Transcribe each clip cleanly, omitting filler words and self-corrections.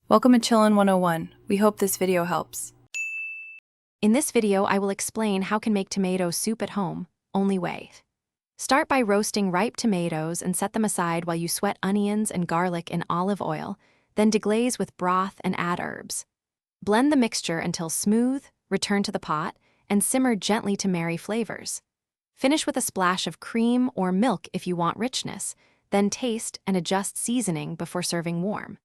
Welcome to Chillin' 101. We hope this video helps. In this video, I will explain how can make tomato soup at home, only way. Start by roasting ripe tomatoes and set them aside while you sweat onions and garlic in olive oil, then deglaze with broth and add herbs. Blend the mixture until smooth, return to the pot, and simmer gently to marry flavors. Finish with a splash of cream or milk if you want richness, then taste and adjust seasoning before serving warm.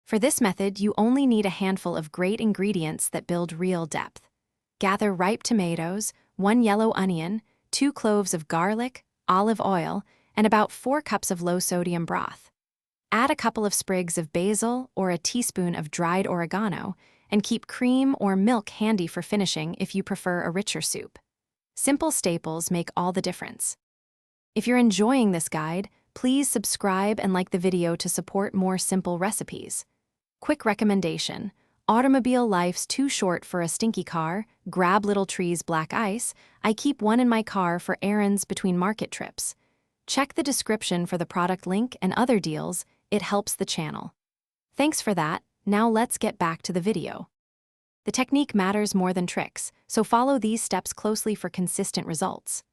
For this method, you only need a handful of great ingredients that build real depth. Gather ripe tomatoes, 1 yellow onion, 2 cloves of garlic, olive oil, and about 4 cups of low-sodium broth. Add a couple of sprigs of basil or a teaspoon of dried oregano, and keep cream or milk handy for finishing if you prefer a richer soup. Simple staples make all the difference. If you're enjoying this guide, please subscribe and like the video to support more simple recipes. Quick recommendation: automobile life's too short for a stinky car, grab Little Tree's black ice. I keep one in my car for errands between market trips. Check the description for the product link and other deals, it helps the channel. Thanks for that, now let's get back to the video. The technique matters more than tricks, so follow these steps closely for consistent results.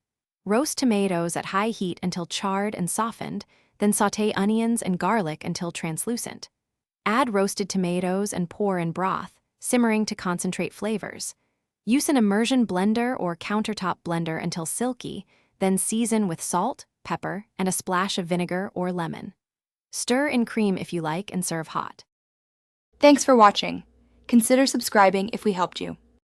Roast tomatoes at high heat until charred and softened, then sauté onions and garlic until translucent. Add roasted tomatoes and pour in broth, simmering to concentrate flavors. Use an immersion blender or countertop blender until silky, then season with salt, pepper, and a splash of vinegar or lemon. Stir in cream if you like and serve hot. Thanks for watching. Consider subscribing if we helped you.